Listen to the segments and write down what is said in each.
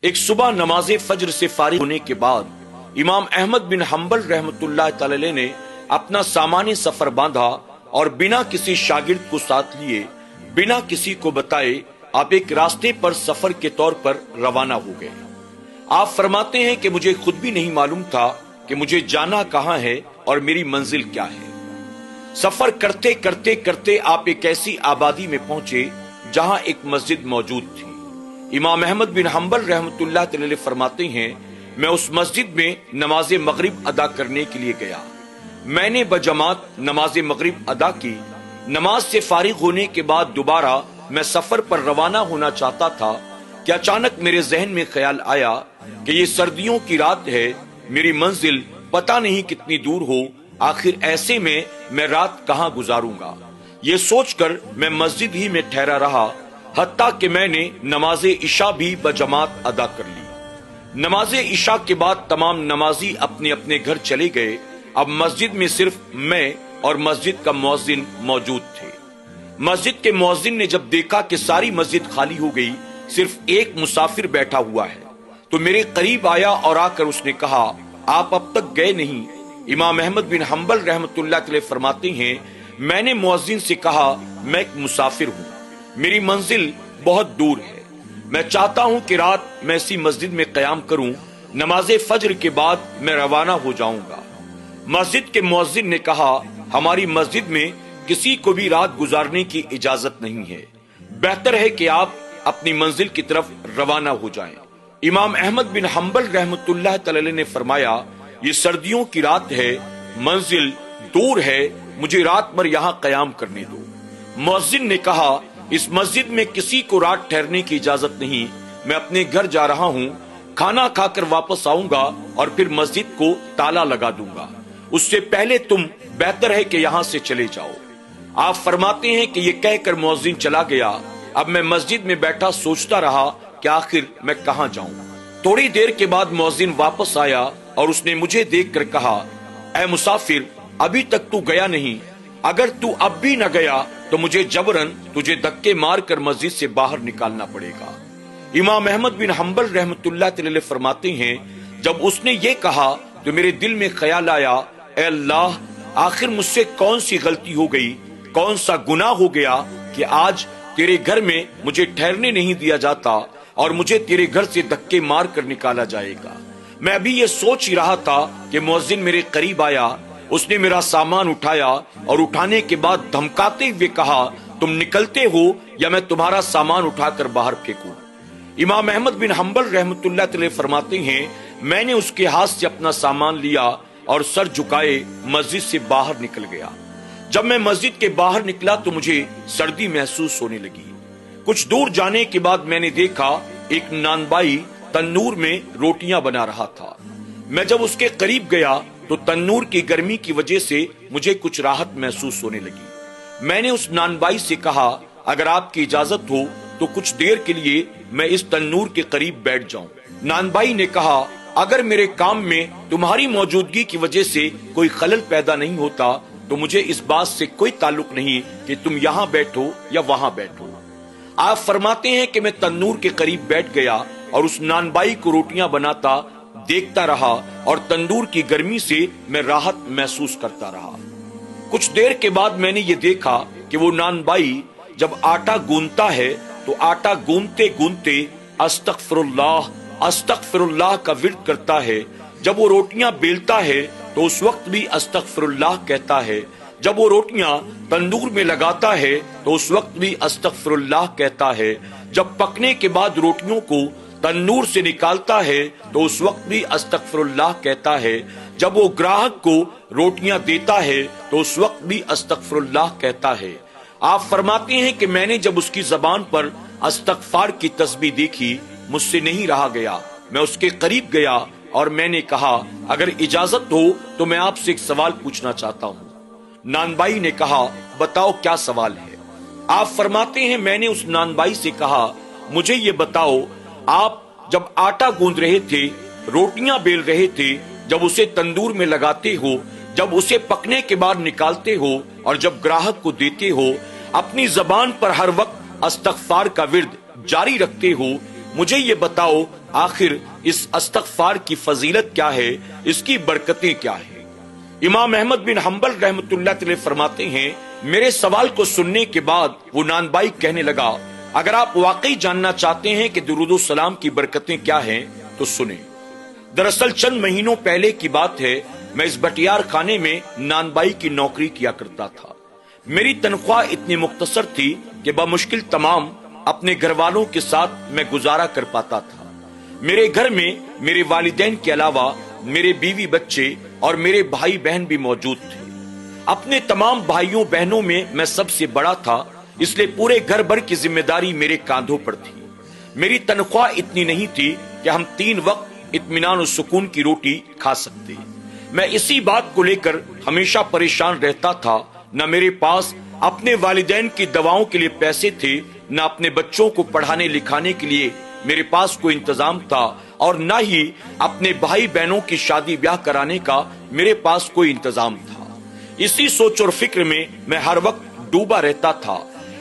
ایک صبح نماز فجر سے فارغ ہونے کے بعد امام احمد بن حنبل رحمۃ اللہ تعالی نے اپنا سامان سفر باندھا اور بنا کسی شاگرد کو ساتھ لیے، بنا کسی کو بتائے آپ ایک راستے پر سفر کے طور پر روانہ ہو گئے۔ آپ فرماتے ہیں کہ مجھے خود بھی نہیں معلوم تھا کہ مجھے جانا کہاں ہے اور میری منزل کیا ہے۔ سفر کرتے کرتے کرتے آپ ایک ایسی آبادی میں پہنچے جہاں ایک مسجد موجود تھی۔ امام احمد بن حنبل رحمۃ اللہ تعالی فرماتے ہیں، میں اس مسجد میں نماز مغرب ادا کرنے کے لیے گیا۔ میں نے بجماعت نماز مغرب ادا کی۔ نماز سے فارغ ہونے کے بعد دوبارہ میں سفر پر روانہ ہونا چاہتا تھا کہ اچانک میرے ذہن میں خیال آیا کہ یہ سردیوں کی رات ہے، میری منزل پتہ نہیں کتنی دور ہو، آخر ایسے میں رات کہاں گزاروں گا۔ یہ سوچ کر میں مسجد ہی میں ٹھہرا رہا، حتیٰ کہ میں نے نماز عشاء بھی بجماعت ادا کر لی۔ نماز عشاء کے بعد تمام نمازی اپنے اپنے گھر چلے گئے۔ اب مسجد میں صرف میں اور مسجد کا مؤذن موجود تھے۔ مسجد کے مؤذن نے جب دیکھا کہ ساری مسجد خالی ہو گئی، صرف ایک مسافر بیٹھا ہوا ہے، تو میرے قریب آیا اور آ کر اس نے کہا، آپ اب تک گئے نہیں؟ امام احمد بن حنبل رحمۃ اللہ علیہ فرماتے ہیں، میں نے مؤذن سے کہا، میں ایک مسافر ہوں، میری منزل بہت دور ہے، میں چاہتا ہوں کہ رات میں اسی مسجد میں قیام کروں، نماز فجر کے بعد میں روانہ ہو جاؤں گا۔ مسجد کے مؤذن نے کہا، ہماری مسجد میں کسی کو بھی رات گزارنے کی اجازت نہیں ہے، بہتر ہے کہ آپ اپنی منزل کی طرف روانہ ہو جائیں۔ امام احمد بن حنبل رحمۃ اللہ تعالی نے فرمایا، یہ سردیوں کی رات ہے، منزل دور ہے، مجھے رات بھر یہاں قیام کرنے دو۔ مؤذن نے کہا، اس مسجد میں کسی کو رات ٹھہرنے کی اجازت نہیں، میں اپنے گھر جا رہا ہوں، کھانا کھا کر واپس آؤں گا اور پھر مسجد کو تالا لگا دوں گا، اس سے پہلے تم بہتر ہے کہ یہاں سے چلے جاؤ۔ آپ فرماتے ہیں کہ یہ کہہ کر مؤذن چلا گیا۔ اب میں مسجد میں بیٹھا سوچتا رہا کہ آخر میں کہاں جاؤں۔ تھوڑی دیر کے بعد مؤذن واپس آیا اور اس نے مجھے دیکھ کر کہا، اے مسافر، ابھی تک تو گیا نہیں، اگر تو اب بھی نہ گیا تو مجھے جبرن تجھے دھکے مار کر مسجد سے باہر نکالنا پڑے گا۔ امام احمد بن حنبل رحمۃ اللہ تعالی فرماتے ہیں، جب اس نے یہ کہا تو میرے دل میں خیال آیا، اے اللہ، آخر مجھ سے کون سی غلطی ہو گئی، کون سا گناہ ہو گیا کہ آج تیرے گھر میں مجھے ٹھہرنے نہیں دیا جاتا اور مجھے تیرے گھر سے دھکے مار کر نکالا جائے گا۔ میں ابھی یہ سوچ ہی رہا تھا کہ مؤذن میرے قریب آیا، اس نے میرا سامان اٹھایا اور اٹھانے کے بعد دھمکاتے ہوئے کہا، تم نکلتے ہو یا میں تمہارا سامان اٹھا کر باہر پھینکوں۔ امام احمد بن حنبل رحمۃ اللہ علیہ فرماتے ہیں، میں نے اس کے ہاتھ سے اپنا سامان لیا اور سر جھکائے مسجد سے باہر نکل گیا۔ جب میں مسجد کے باہر نکلا تو مجھے سردی محسوس ہونے لگی۔ کچھ دور جانے کے بعد میں نے دیکھا ایک نانبائی تنور میں روٹیاں بنا رہا تھا۔ میں جب اس کے قریب گیا تو تنور کی گرمی کی وجہ سے مجھے کچھ راحت محسوس ہونے لگی۔ میں نے اس نانبائی سے کہا، اگر آپ کی اجازت ہو تو کچھ دیر کے لیے میں اس تنور کے قریب بیٹھ جاؤں۔ نانبائی نے کہا، اگر میرے کام میں تمہاری موجودگی کی وجہ سے کوئی خلل پیدا نہیں ہوتا تو مجھے اس بات سے کوئی تعلق نہیں کہ تم یہاں بیٹھو یا وہاں بیٹھو۔ آپ فرماتے ہیں کہ میں تنور کے قریب بیٹھ گیا اور اس نانبائی کو روٹیاں بناتا دیکھتا رہا اور تندور کی گرمی سے میں راحت محسوس کرتا رہا۔ کچھ دیر کے بعد میں نے یہ دیکھا کہ وہ نانبائی جب آٹا گوندتا ہے تو آٹا گوندتے گوندتے استغفر اللہ کا ورد کرتا ہے، جب وہ روٹیاں بیلتا ہے تو اس وقت بھی استغفر اللہ کہتا ہے، جب وہ روٹیاں تندور میں لگاتا ہے تو اس وقت بھی استغفر اللہ کہتا ہے، جب پکنے کے بعد روٹیوں کو تنور سے نکالتا ہے تو اس وقت بھی استغفر اللہ کہتا ہے، جب وہ گراہک کو روٹیاں دیتا ہے تو اس وقت بھی استغفر اللہ کہتا ہے۔ آپ فرماتے ہیں کہ میں نے جب اس کی زبان پر استغفار کی تسبیح دیکھی، مجھ سے نہیں رہا گیا، میں اس کے قریب گیا اور میں نے کہا، اگر اجازت ہو تو میں آپ سے ایک سوال پوچھنا چاہتا ہوں۔ نانبائی نے کہا، بتاؤ کیا سوال ہے؟ آپ فرماتے ہیں، میں نے اس نانبائی سے کہا، مجھے یہ بتاؤ، آپ جب آٹا گوندھ رہے تھے، روٹیاں بیل رہے تھے، جب اسے تندور میں لگاتے ہو، جب اسے پکنے کے بعد نکالتے ہو اور جب گراہک کو دیتے ہو، اپنی زبان پر ہر وقت استغفار کا ورد جاری رکھتے ہو، مجھے یہ بتاؤ آخر اس استغفار کی فضیلت کیا ہے، اس کی برکتیں کیا ہیں؟ امام احمد بن حنبل رحمۃ اللہ علیہ فرماتے ہیں، میرے سوال کو سننے کے بعد وہ نان بھائی کہنے لگا، اگر آپ واقعی جاننا چاہتے ہیں کہ درود و سلام کی برکتیں کیا ہیں تو سنیں۔ دراصل چند مہینوں پہلے کی بات ہے، میں اس بٹیار خانے میں نان بائی کی نوکری کیا کرتا تھا۔ میری تنخواہ اتنی مختصر تھی کہ بمشکل تمام اپنے گھر والوں کے ساتھ میں گزارا کر پاتا تھا۔ میرے گھر میں میرے والدین کے علاوہ میرے بیوی بچے اور میرے بھائی بہن بھی موجود تھے۔ اپنے تمام بھائیوں بہنوں میں میں سب سے بڑا تھا، اس لیے پورے گھر بھر کی ذمہ داری میرے کاندھوں پر تھی۔ میری تنخواہ اتنی نہیں تھی کہ ہم 3 وقت اطمینان و سکون کی روٹی کھا سکتے۔ میں اسی بات کو لے کر ہمیشہ پریشان رہتا تھا، نہ میرے پاس اپنے والدین کی دواؤں کے لیے پیسے تھے، نہ اپنے بچوں کو پڑھانے لکھانے کے لیے میرے پاس کوئی انتظام تھا، اور نہ ہی اپنے بھائی بہنوں کی شادی بیاہ کرانے کا میرے پاس کوئی انتظام تھا۔ اسی سوچ اور فکر میں میں ہر وقت ڈوبا رہتا تھا۔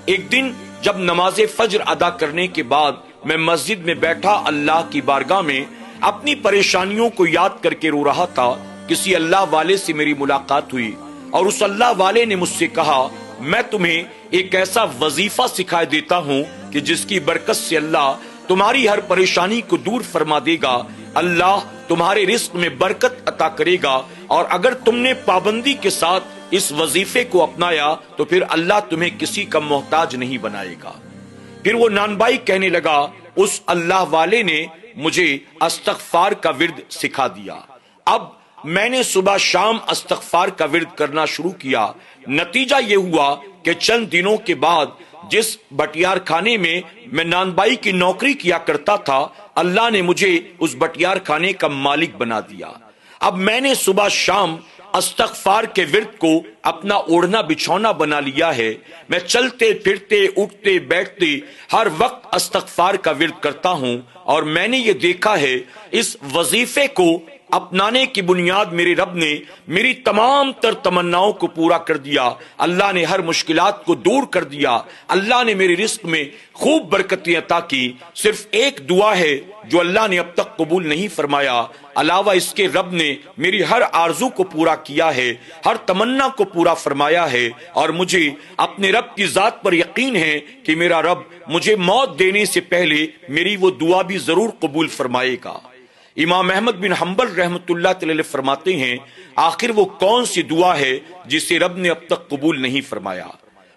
ایک دن جب نماز فجر ادا کرنے کے بعد میں مسجد میں بیٹھا اللہ کی بارگاہ میں اپنی پریشانیوں کو یاد کر کے رو رہا تھا، کسی اللہ والے سے میری ملاقات ہوئی اور اس اللہ والے نے مجھ سے کہا، میں تمہیں ایک ایسا وظیفہ سکھا دیتا ہوں کہ جس کی برکت سے اللہ تمہاری ہر پریشانی کو دور فرما دے گا، اللہ تمہارے رزق میں برکت عطا کرے گا، اور اگر تم نے پابندی کے ساتھ اس وظیفے کو اپنایا تو پھر اللہ تمہیں کسی کا محتاج نہیں بنائے گا۔ پھر وہ نان بھائی کہنے لگا، اس اللہ والے نے مجھے استغفار کا ورد سکھا دیا۔ اب میں نے صبح شام استغفار کا ورد کرنا شروع کیا۔ نتیجہ یہ ہوا کہ چند دنوں کے بعد جس بٹیار خانے میں نان بائی کی نوکری کیا کرتا تھا، اللہ نے مجھے اس بٹیار خانے کا مالک بنا دیا۔ اب میں نے صبح شام استغفار کے ورد کو اپنا اوڑھنا بچھونا بنا لیا ہے۔ میں چلتے پھرتے اٹھتے بیٹھتے ہر وقت استغفار کا ورد کرتا ہوں، اور میں نے یہ دیکھا ہے اس وظیفے کو اپنانے کی بنیاد میرے رب نے میری تمام تر تمناؤں کو پورا کر دیا۔ اللہ نے ہر مشکلات کو دور کر دیا، اللہ نے میرے رزق میں خوب برکتیں عطا کی۔ صرف ایک دعا ہے جو اللہ نے اب تک قبول نہیں فرمایا، علاوہ اس کے رب نے میری ہر آرزو کو پورا کیا ہے، ہر تمنا کو پورا فرمایا ہے، اور مجھے اپنے رب کی ذات پر یقین ہے کہ میرا رب مجھے موت دینے سے پہلے میری وہ دعا بھی ضرور قبول فرمائے گا۔ امام احمد بن حنبل رحمۃ اللہ علیہ فرماتے ہیں، آخر وہ کون سی دعا ہے جسے رب نے اب تک قبول نہیں فرمایا؟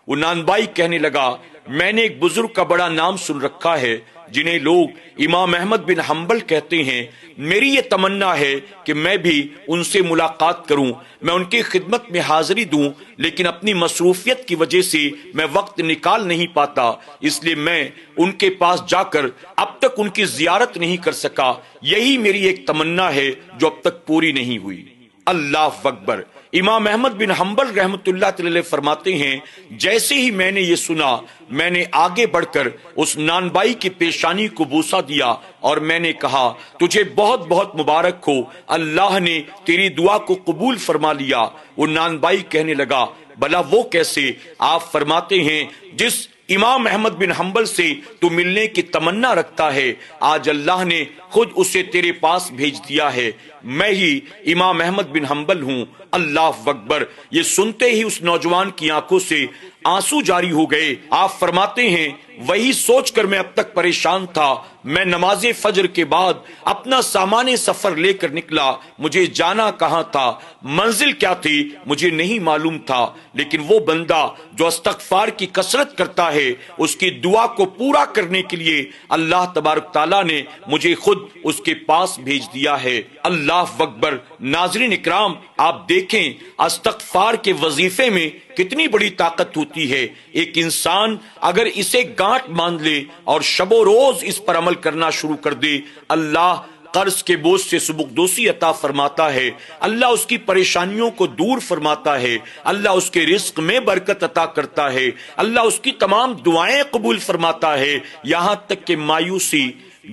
وہ نان بائی کہنے لگا، میں نے ایک بزرگ کا بڑا نام سن رکھا ہے جنہیں لوگ امام احمد بن حنبل کہتے ہیں۔ میری یہ تمنا ہے کہ میں بھی ان سے ملاقات کروں، میں ان کی خدمت میں حاضری دوں، لیکن اپنی مصروفیت کی وجہ سے میں وقت نکال نہیں پاتا، اس لیے میں ان کے پاس جا کر اب تک ان کی زیارت نہیں کر سکا۔ یہی میری ایک تمنا ہے جو اب تک پوری نہیں ہوئی۔ اللہ اکبر۔ امام احمد بن حنبل رحمۃ اللہ علیہ فرماتے ہیں، جیسے ہی میں نے یہ سنا، میں نے آگے بڑھ کر اس نان بائی کی پیشانی کو بوسہ دیا اور میں نے کہا، تجھے بہت بہت مبارک ہو، اللہ نے تیری دعا کو قبول فرما لیا۔ وہ نان بائی کہنے لگا، بھلا وہ کیسے؟ آپ فرماتے ہیں، جس امام احمد بن حنبل سے تو ملنے کی تمنا رکھتا ہے، آج اللہ نے خود اسے تیرے پاس بھیج دیا ہے، میں ہی امام احمد بن حنبل ہوں۔ اللہ اکبر۔ یہ سنتے ہی اس نوجوان کی آنکھوں سے آنسو جاری ہو گئے۔ آپ فرماتے ہیں، وہی سوچ کر میں اب تک پریشان تھا۔ میں نماز فجر کے بعد اپنا سامان سفر لے کر نکلا، مجھے جانا کہاں تھا، منزل کیا تھی مجھے نہیں معلوم تھا، لیکن وہ بندہ جو استغفار کی کثرت کرتا ہے، اس کی دعا کو پورا کرنے کے لیے اللہ تبارک تعالیٰ نے مجھے خود اس کے پاس بھیج دیا ہے۔ اللہ اکبر۔ ناظرین اکرام، آپ دیکھیں استغفار کے وظیفے میں کتنی بڑی طاقت ہوتی ہے۔ ایک انسان اگر اسے گانٹ باندھ لے اور شب و روز اس پر عمل کرنا شروع کر دے، اللہ قرض کے بوجھ سے سبکدوسی عطا فرماتا ہے، اللہ اس کی پریشانیوں کو دور فرماتا ہے، اللہ اس کے رزق میں برکت عطا کرتا ہے، اللہ اس کی تمام دعائیں قبول فرماتا ہے، یہاں تک کہ مایوسی،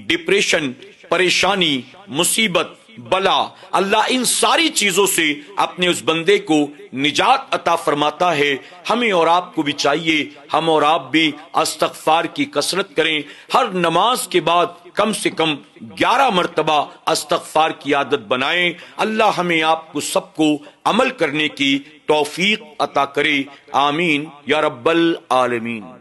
ڈپریشن، پریشانی، مصیبت، بلا، اللہ ان ساری چیزوں سے اپنے اس بندے کو نجات عطا فرماتا ہے۔ ہمیں اور آپ کو بھی چاہیے ہم اور آپ بھی استغفار کی کثرت کریں، ہر نماز کے بعد کم سے کم 11 مرتبہ استغفار کی عادت بنائیں۔ اللہ ہمیں آپ کو سب کو عمل کرنے کی توفیق عطا کرے، آمین یا رب العالمین۔